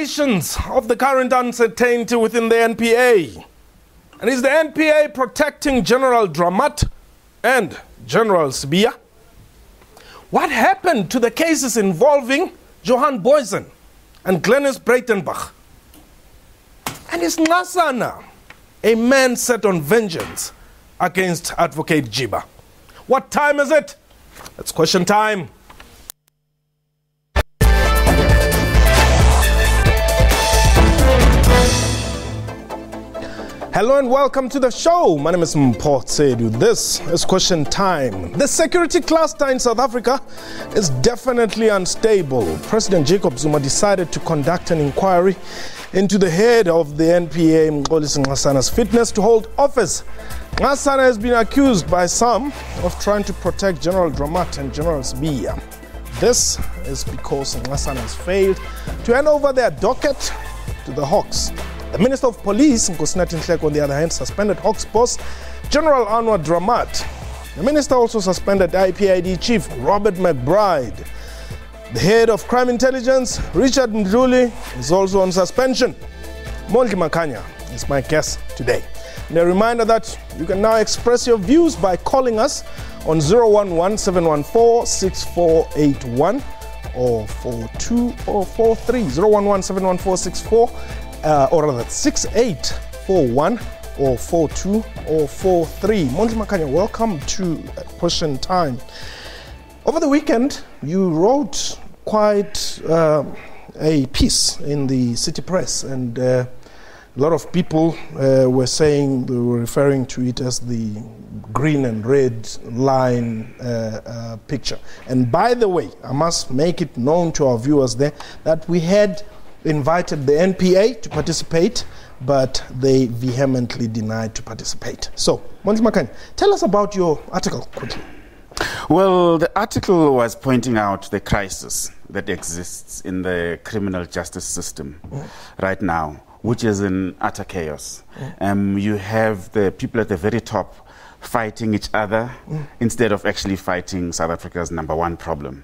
implications of the current uncertainty within the NPA? And is the NPA protecting General Dramat and General Sibiya? What happened to the cases involving Johan Boysen and Glenys Breitenbach? And is Nxasana a man set on vengeance against Advocate Jiba? What time is it? It's question time. Hello and welcome to the show. My name is Mxolisi. This is question time. The security cluster in South Africa is definitely unstable. President Jacob Zuma decided to conduct an inquiry into the head of the NPA, Mxolisi Nxasana's fitness to hold office. Nxasana has been accused by some of trying to protect General Dramat and General Sibiya. This is because Nxasana has failed to hand over their docket to the Hawks. The Minister of Police, Nkosinathi Nhleko, on the other hand, suspended Hawks boss General Anwa Dramat. The minister also suspended IPID Chief Robert McBride. The head of crime intelligence, Richard Mduli, is also on suspension. Mondli Makhanya is my guest today. And a reminder that you can now express your views by calling us on 011-714-6481 or 42 or 43, 011-714-6481. Or rather 6841 or 42 or 43. Mondli Makhanya, welcome to Question Time. Over the weekend, you wrote quite a piece in the City Press, and a lot of people were saying, they were referring to it as the green and red line picture. And by the way, I must make it known to our viewers there that we had invited the NPA to participate, but they vehemently denied to participate. So, Mondli Makhanya, tell us about your article quickly. Well, the article was pointing out the crisis that exists in the criminal justice system right now, which is in utter chaos. You have the people at the very top fighting each other instead of actually fighting South Africa's #1 problem,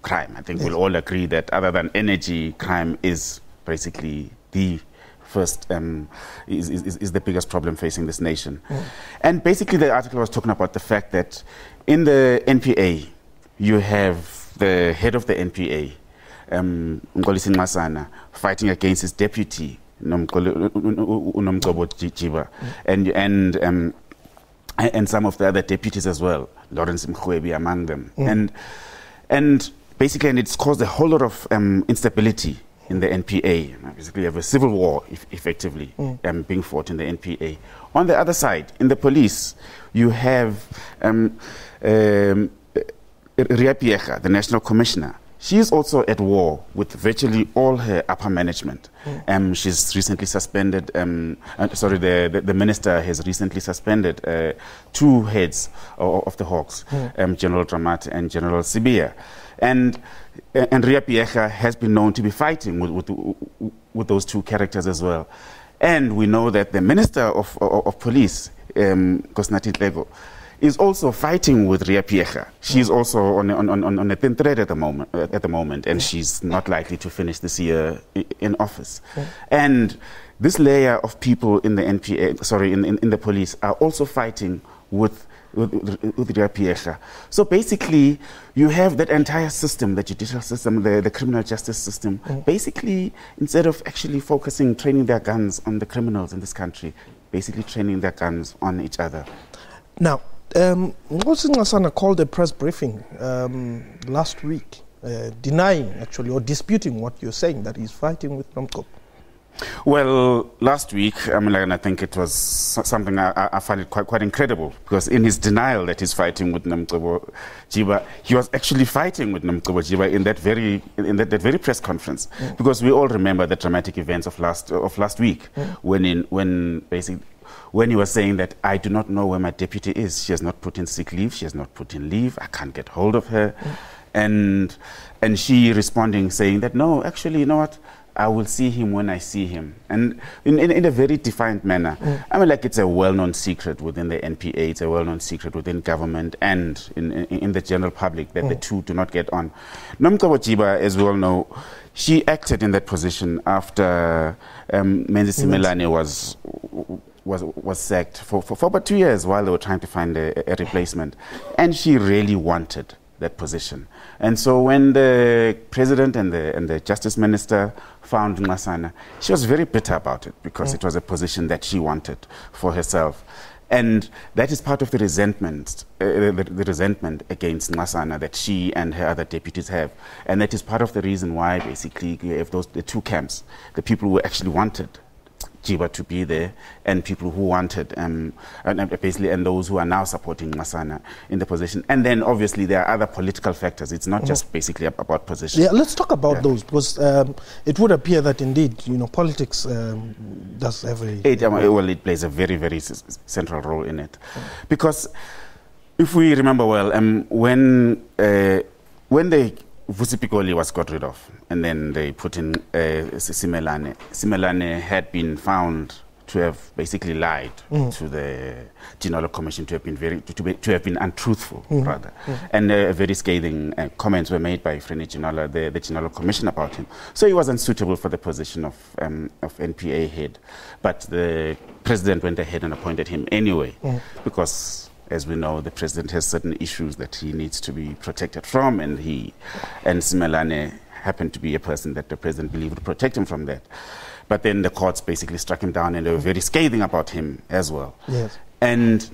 crime. I think we'll all agree that other than energy, crime is basically the first, is the biggest problem facing this nation. And basically the article was talking about the fact that in the NPA, you have the head of the NPA, Mxolisi Nxasana, fighting against his deputy, Jiba, and some of the other deputies as well, Lawrence Mkhwebi among them. And basically, and it's caused a whole lot of instability in the NPA. Basically, you have a civil war, effectively, being fought in the NPA. On the other side, in the police, you have Riapiecha, the National Commissioner. She is also at war with virtually all her upper management. She's recently suspended, the minister has recently suspended 2 heads of the Hawks, General Dramat and General Sibiya. And Riapiecha has been known to be fighting with those 2 characters as well. And we know that the Minister of Police, Nkosinathi Nhleko, is also fighting with Riapiecha. She's also on a thin thread at the moment, and she's not likely to finish this year in office. And this layer of people in the NPA, in the police, are also fighting with Riapiecha. So basically, you have that entire system, the judicial system, the criminal justice system, basically, instead of actually focusing, training their guns on the criminals in this country, basically training their guns on each other. Now, Mxolisi Nxasana called a press briefing last week, denying actually or disputing what you're saying, that he's fighting with Namco. Well, last week, I think it was something I find it quite incredible, because in his denial that he's fighting with Namco Jiba, he was actually fighting with Namco Jiba in that very press conference, because we all remember the dramatic events of last week, when he was saying that I do not know where my deputy is. She has not put in sick leave. She has not put in leave. I can't get hold of her. And she responding saying that, no, actually, you know what? I will see him when I see him. And in a very defined manner. I mean, like, it's a well-known secret within the NPA, it's a well-known secret within government and in the general public that the two do not get on. Nomgcobo Jiba, as we all know, she acted in that position after Mxolisi Nxasana was sacked for about 2 years while they were trying to find a replacement. And she really wanted that position. And so when the president and the justice minister found Nxasana, she was very bitter about it because it was a position that she wanted for herself. And that is part of the resentment, the resentment against Nxasana that she and her other deputies have. And that is part of the reason why basically you have the two camps, the people who actually wanted Jiba to be there, and people who wanted, and those who are now supporting Nxasana in the position. And then obviously there are other political factors. It's not just basically about position. Yeah, let's talk about those, because it would appear that indeed, politics does have it plays a very, very central role in it. Because if we remember well, when they Vusi Pikoli was got rid of, and then they put in Simelane. Simelane had been found to have basically lied to the General Commission, to have been untruthful, rather. And very scathing comments were made by Frene Ginola, the General Commission, about him. So he was unsuitable for the position of NPA head. But the president went ahead and appointed him anyway, because, as we know, the president has certain issues that he needs to be protected from, and Simelane happened to be a person that the president believed would protect him from that. But then the courts basically struck him down, and they were very scathing about him as well. Yes. And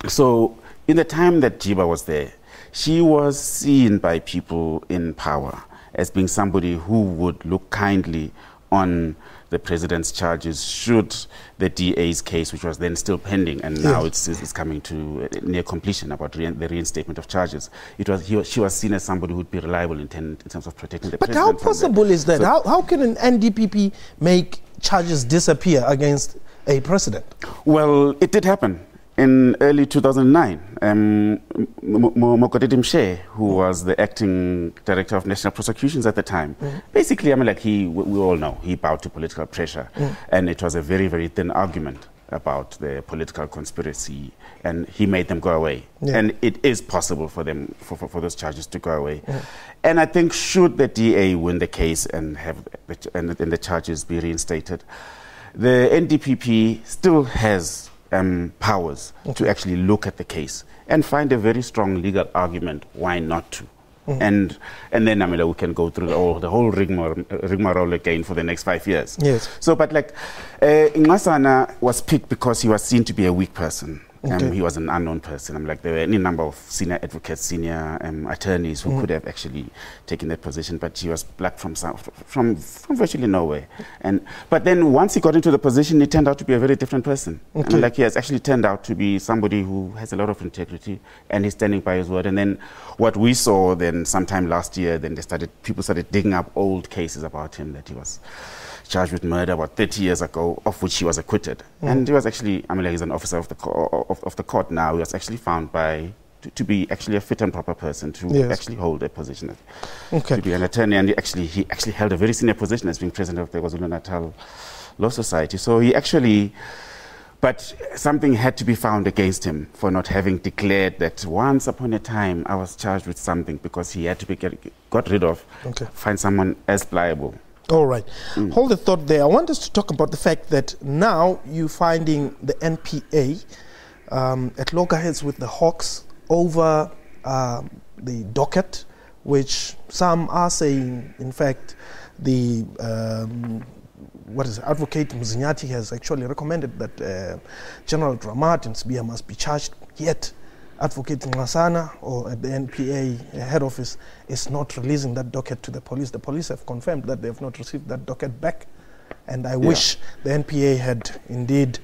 so in the time that Jiba was there, she was seen by people in power as being somebody who would look kindly on the president's charges should the DA's case, which was then still pending, and now it's coming to near completion about the reinstatement of charges. She was seen as somebody who would be reliable in terms of protecting the president. But how possible is that? So how can an NDPP make charges disappear against a president? Well, it did happen. In early 2009, Mokoedi Mshe, who was the acting director of national prosecutions at the time, basically, we all know, he bowed to political pressure. And it was a very, very thin argument about the political conspiracy, and he made them go away. And it is possible for them, for those charges to go away. And I think should the DA win the case and have the charges be reinstated, the NDPP still has powers to actually look at the case and find a very strong legal argument why not to. And then we can go through the whole rigmarole again for the next 5 years. Yes. So, but Nxasana was picked because he was seen to be a weak person. He was an unknown person. There were any number of senior advocates, senior attorneys who could have actually taken that position, but he was black from virtually nowhere. But then once he got into the position, he turned out to be a very different person. He has actually turned out to be somebody who has a lot of integrity, and he's standing by his word. And then what we saw then sometime last year, then people started digging up old cases about him, that he was charged with murder about 30 years ago, of which he was acquitted. And he was actually, he's an officer of the court now. He was actually found to be actually a fit and proper person to actually hold a position, to be an attorney. And he actually held a very senior position as being president of the KwaZulu-Natal Law Society. So but something had to be found against him for not having declared that once upon a time I was charged with something, because he had to be got rid of, find someone as pliable. All right. Hold the thought there. I want us to talk about the fact that now you're finding the NPA at loggerheads with the Hawks over the docket, which some are saying, in fact, the Advocate Nkosinathi has actually recommended that General Dramat and Sibiya must be charged, yet Advocate Nxasana, or at the NPA head office, is not releasing that docket to the police. The police have confirmed that they have not received that docket back. And I wish the NPA had indeed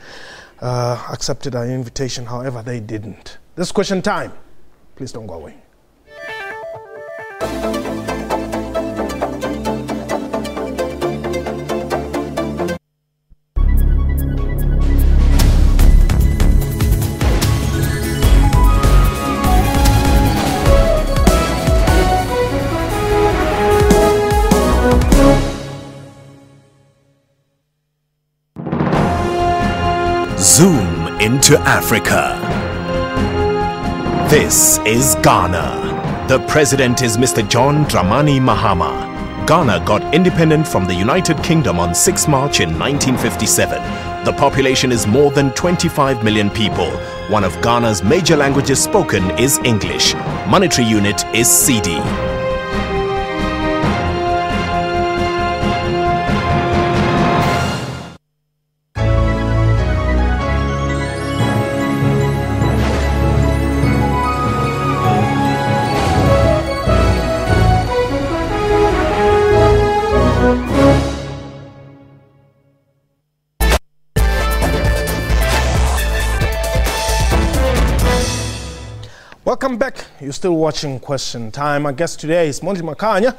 accepted our invitation. However, they didn't. This is question time. Please don't go away. to Africa. This is Ghana. The president is Mr. John Dramani Mahama. Ghana got independent from the United Kingdom on 6 March in 1957. The population is more than 25 million people. One of Ghana's major languages spoken is English. Monetary unit is CD. Welcome back. You're still watching Question Time. Our guest today is Mondli Makhanya.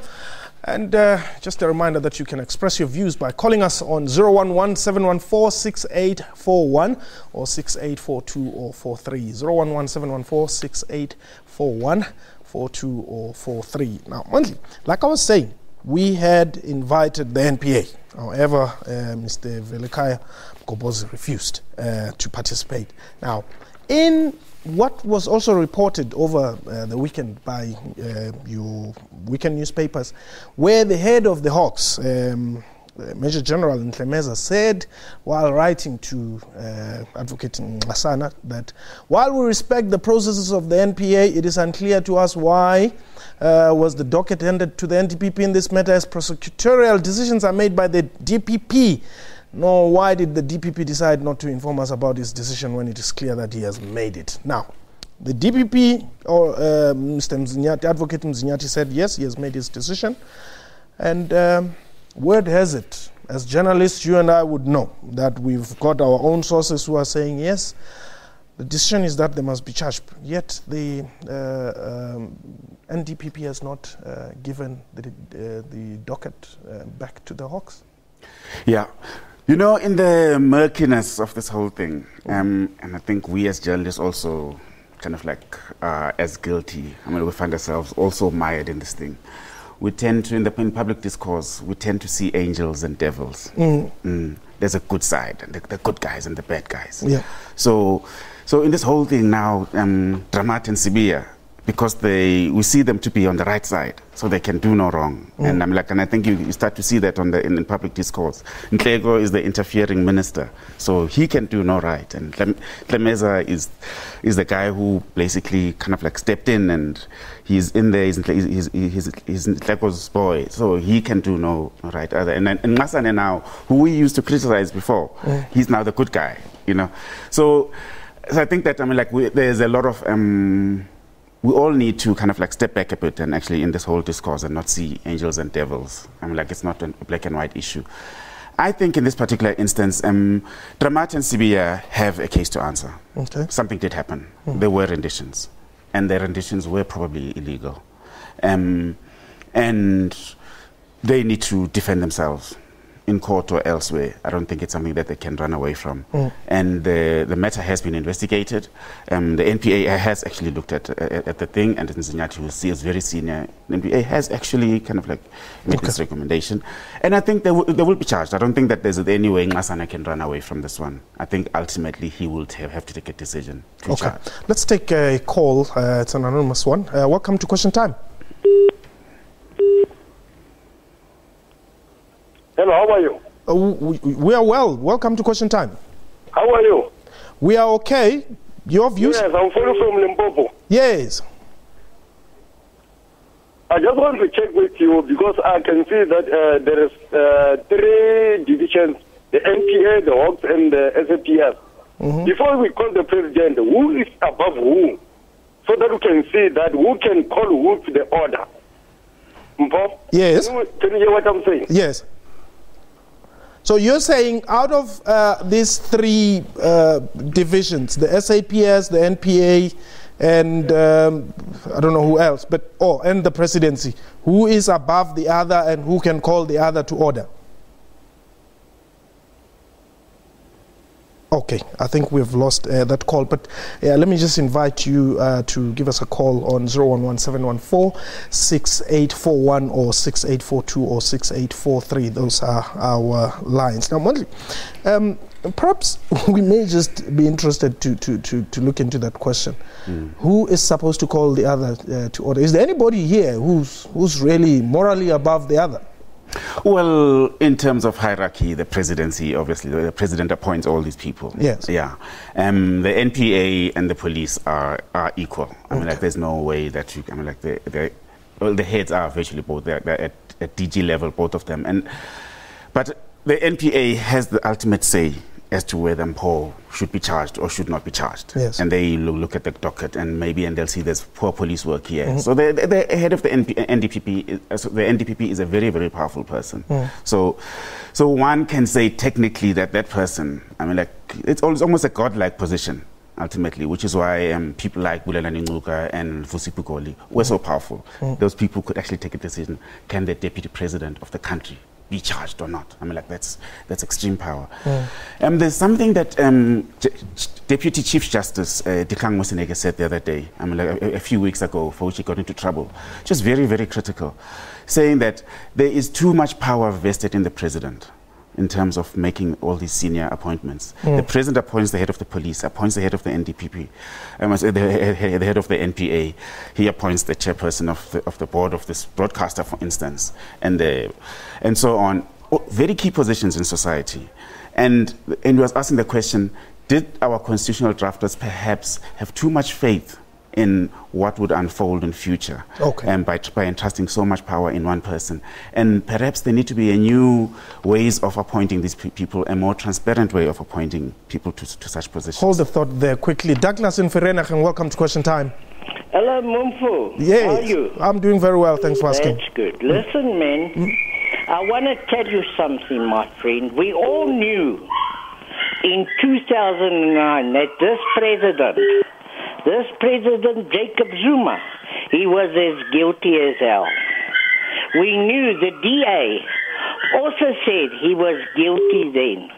And just a reminder that you can express your views by calling us on 011-714-6841 or 6842 or 43. 011-714-6841, 42 or 43. Now, Mondli, like I was saying, we had invited the NPA. However, Mr. Velekaya Mgobozi refused to participate. Now, in what was also reported over the weekend by your weekend newspapers, where the head of the Hawks, Major General Nhleko, said while writing to Advocate Nxasana that while we respect the processes of the NPA, it is unclear to us why was the docket handed to the NDPP in this matter, as prosecutorial decisions are made by the DPP. Nor why did the DPP decide not to inform us about his decision when it is clear that he has made it. Now, the DPP, or Mr. Mzinyati, Advocate Mzinyati, said yes, he has made his decision. And word has it, as journalists, you and I would know that we've got our own sources who are saying yes, the decision is that they must be charged. Yet the NDPP has not given the docket back to the Hawks. Yeah. You know, in the murkiness of this whole thing, and I think we as journalists also kind of like as guilty, I mean, we find ourselves also mired in this thing. We tend to, in public discourse, we tend to see angels and devils. There's a good side, and the good guys and the bad guys. Yeah. So in this whole thing now, Dramat and Sibiya, because we see them to be on the right side, so they can do no wrong. And I think you start to see that in public discourse. Nhleko is the interfering minister, so he can do no right. And Nhleko is the guy who basically kind of like stepped in, and he's in there. He's Nhleko's boy, so he can do no right either. And Nxasana now, who we used to criticize before, he's now the good guy. You know, so I think that there's a lot of. We all need to kind of like step back a bit and actually in this whole discourse and not see angels and devils. It's not a black and white issue. I think in this particular instance, Dramat and Sibiya have a case to answer. Okay. Something did happen. There were renditions, and the renditions were probably illegal. And they need to defend themselves in court or elsewhere. I don't think it's something that they can run away from. And the matter has been investigated. The NPA has actually looked at the thing, and Mzinyati, who is very senior, the NPA has actually kind of like made this recommendation. And I think they will be charged. I don't think that there's any way Nxasana can run away from this one. I think ultimately he will have to take a decision to charge. Let's take a call. It's an anonymous one. Welcome to Question Time. Hello, how are you? We are well. Welcome to Question Time. How are you? We are okay. Your views? Yes, I'm calling from Limpopo. Yes. I just want to check with you because I can see that there is 3 divisions, the NPA, the Hawks, and the SAPS. Before we call the president, who is above who? So that we can see that who can call who to the order. Yes. Can you hear what I'm saying? Yes. So you're saying out of these 3 divisions, the SAPS, the NPA, and I don't know who else, but and the presidency, who is above the other and who can call the other to order? Okay, I think we've lost that call, but let me just invite you to give us a call on 011-714-6841 or 6842 or 6843. Those are our lines. Now, Mondli, perhaps we may just be interested to look into that question. Who is supposed to call the other to order? Is there anybody here who's really morally above the other? Well, in terms of hierarchy, the presidency, obviously, the president appoints all these people. Yes. Yeah. The NPA and the police are equal. I mean, like, there's no way that you, I mean, like, the heads are virtually both. They're at DG level, both of them. But the NPA has the ultimate say as to whether Mpho should be charged or should not be charged. Yes. And they look at the docket and they'll see there's poor police work here. So the head of the NDPP is a very, very powerful person. So one can say technically that person, I mean, like, it's almost a godlike position ultimately, which is why people like Bulelani Ngcuka and Vusi Pukoli were so powerful. Those people could actually take a decision: can the deputy president of the country be charged or not? I mean, like, that's extreme power. There's something that Deputy Chief Justice Dikgang Moseneke said the other day, I mean, like, a few weeks ago, for which he got into trouble, just very, very critical, saying that there is too much power vested in the president in terms of making all these senior appointments. The president appoints the head of the police, appoints the head of the NDPP, the head of the NPA. He appoints the chairperson of the board of this broadcaster, for instance, and so on. Very key positions in society. And he was asking the question, did our constitutional drafters perhaps have too much faith in what would unfold in future, by entrusting so much power in one person? And perhaps there need to be a new ways of appointing these people, a more transparent way of appointing people to such positions. Hold the thought there quickly. Douglas in Vereeniging, and welcome to Question Time. Hello, Mumfu. Yes, how are you? I'm doing very well, thanks for asking. That's good. Listen, man, I want to tell you something, my friend. We all knew in 2009 that this president, Jacob Zuma, he was as guilty as hell. We knew the DA also said he was guilty then.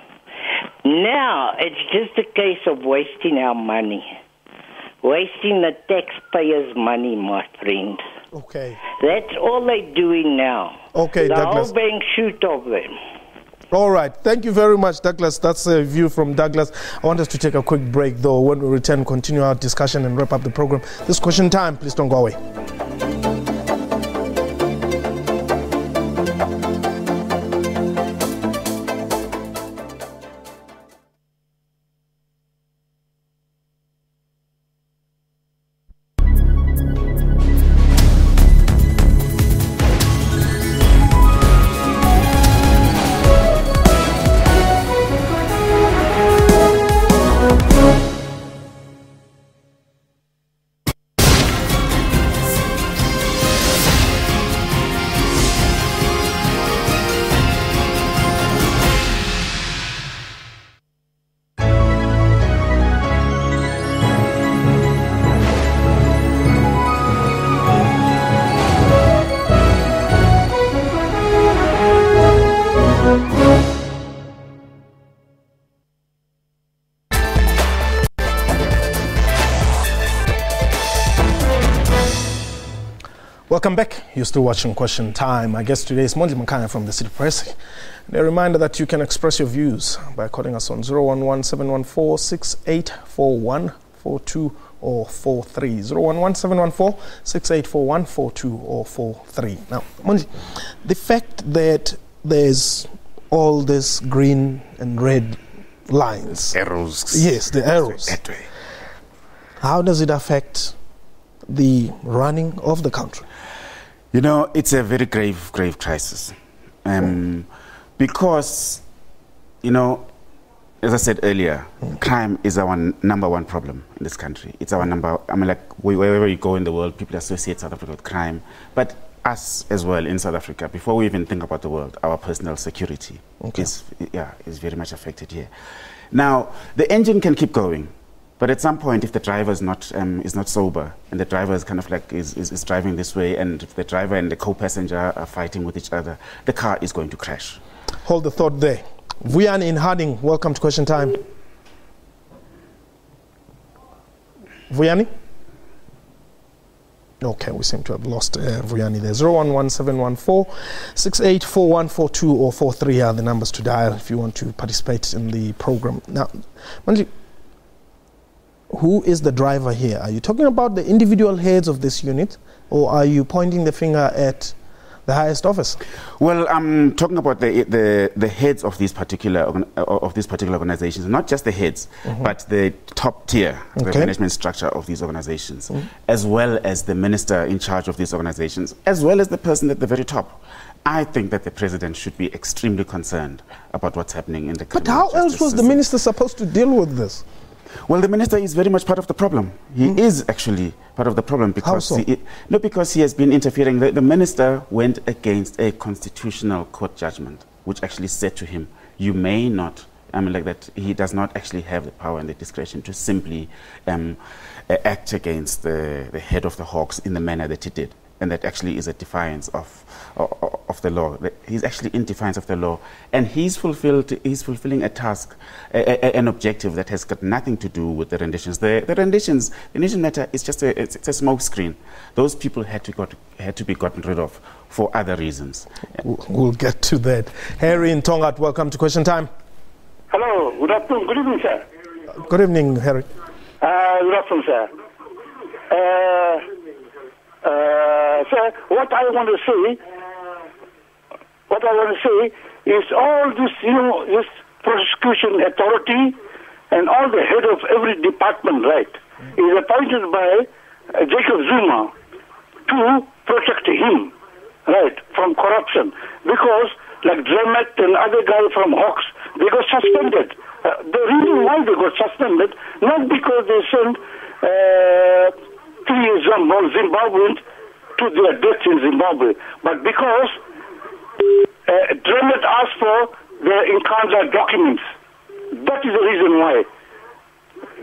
Now, it's just a case of wasting our money. Wasting the taxpayers' money, my friend. Okay. That's all they're doing now. Okay, the Douglas. whole bank shoot of them. All right. Thank you very much, Douglas. That's a view from Douglas. I want us to take a quick break, though. When we return, continue our discussion and wrap up the program. This Question Time. Please don't go away. Welcome back. You're still watching Question Time. My guest today is Mondli Makhanya from the City Press. And a reminder that you can express your views by calling us on 011-714-6841, 42 or 43. 011-714-6841, 42 or 43. Now, Mondli, the fact that there's all this green and red lines. Arrows. Yes, the arrows. That way. How does it affect the running of the country? You know, it's a very grave crisis. Because, you know, as I said earlier, crime is our number one problem in this country. It's our wherever you go in the world, people associate South Africa with crime. But us as well in South Africa, before we even think about the world, our personal security is very much affected here. Now, the engine can keep going. But at some point, if the driver is not sober, and the driver is kind of like is driving this way, and if the driver and the co-passenger are fighting with each other, the car is going to crash. Hold the thought there. Vuyani in Harding, welcome to Question Time. Vuyani? Okay, we seem to have lost Vuyani there. 011714684142 or 43 are the numbers to dial if you want to participate in the program. Now, Mondli, who is the driver here? Are you talking about the individual heads of this unit, or are you pointing the finger at the highest office? Well, I'm talking about the heads of these particular organizations, not just the heads, but the top tier, the management structure of these organizations, as well as the minister in charge of these organizations, as well as the person at the very top. I think that the president should be extremely concerned about what's happening in the criminal justice system. But how else was the minister supposed to deal with this? Well, the minister is very much part of the problem. He is actually part of the problem because because he has been interfering. The minister went against a constitutional court judgment, which actually said to him, "You may not." Like that, he does not actually have the power and the discretion to simply act against the head of the Hawks in the manner that he did. And that actually is a defiance of the law. He's actually in defiance of the law, and he's fulfilling a task, an objective that has got nothing to do with the renditions. The rendition matter is just it's a smoke screen. Those people had to be gotten rid of for other reasons. We'll get to that. Harry in Tongat, welcome to Question Time. Hello, good afternoon. Good evening, sir. Good evening, Harry. Good afternoon, sir. Sir, what I want to say is all this, this prosecution authority and all the head of every department, right, is appointed by Jacob Zuma to protect him, right, from corruption. Because, like Dramat and other guy from Hawks, they got suspended. The reason why they got suspended, not because they sent 3 Zimbabweans to their deaths in Zimbabwe, but because Dramat asked for the Nkandla documents. That is the reason why.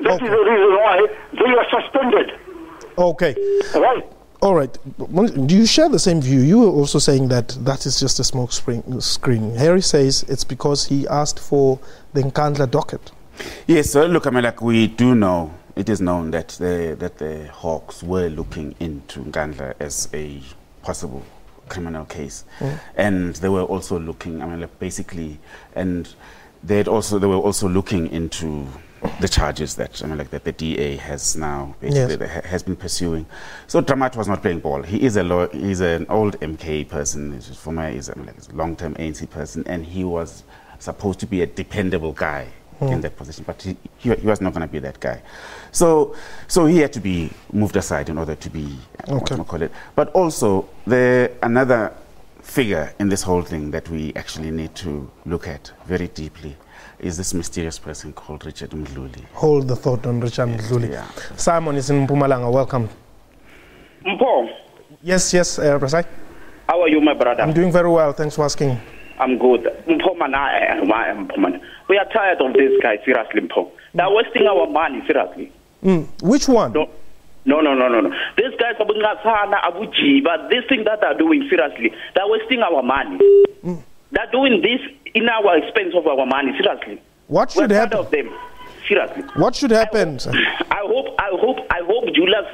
That is the reason why they were suspended. Okay. Right. All right. Do you share the same view? You were also saying that is just a smoke screen. Harry says it's because he asked for the Nkandla docket. Yes, so look, we do know, it is known that the Hawks were looking into Nkandla as a possible criminal case. And they were also looking, basically, and they were also looking into the charges that that the DA has now basically has been pursuing. So Dramat was not playing ball. He is he's an old MK person. He's a long-term ANC person, and he was supposed to be a dependable guy in that position, but he was not going to be that guy. So he had to be moved aside in order to be But also another figure in this whole thing that we actually need to look at very deeply is this mysterious person called Richard Mduli. Hold the thought on Richard Mduli. Yeah. Simon is in Mpumalanga. Welcome. Mpo. Yes, Prasai. How are you, my brother? I'm doing very well. Thanks for asking. I'm good. Mpo, we are tired of this guy, seriously, Mpo. They're wasting our money, seriously. Which one? No. These guys are but this thing that they're doing, seriously, they're wasting our money. They're doing this in our expense of our money, seriously. What should happen? Of them, seriously. What should happen? I hope Julius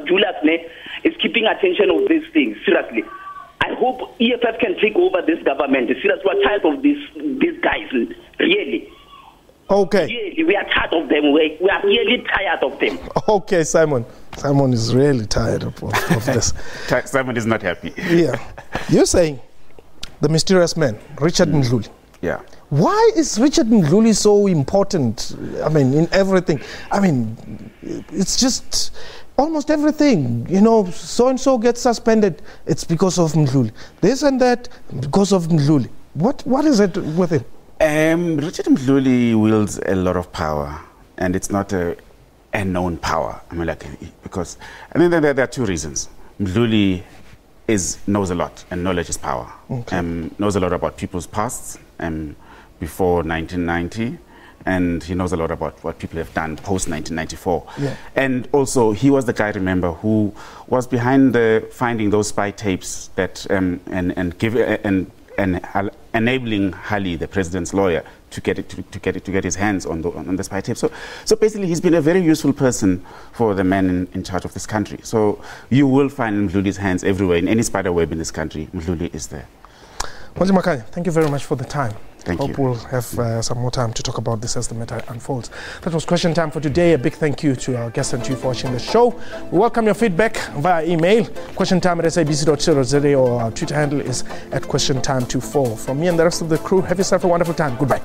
is keeping attention of these things, seriously. I hope EFF can take over this government. Seriously, we're tired of these guys, really. Okay. Really, we are tired of them. We are really tired of them. Okay, Simon. Simon is really tired of this. Simon is not happy. Yeah. You're saying the mysterious man, Richard Mduli. Yeah. Why is Richard Mduli so important? In everything. It's just almost everything. So-and-so gets suspended. It's because of Mduli. This and that, because of Mduli. What is it with him? Richard Mduli wields a lot of power, and it's not a known power. Because there are two reasons. Mduli knows a lot, and knowledge is power. Okay. Knows a lot about people's pasts before 1990, and he knows a lot about what people have done post 1994. Yeah. And also, he was the guy, remember, who was behind finding those spy tapes that and enabling Hali, the president's lawyer, to get his hands on the spy tape. So basically, he's been a very useful person for the man in charge of this country. So you will find Mduli's hands everywhere. In any spider web in this country, Mduli is there. Mondli Makhanya, thank you very much for the time. Thank you. We'll have some more time to talk about this as the matter unfolds. That was question time for today. A big thank you to our guests and to you for watching the show. We welcome your feedback via email, questiontime@sabc.co.za, or our Twitter handle is @questiontime24. From me and the rest of the crew, have yourself a wonderful time. Goodbye.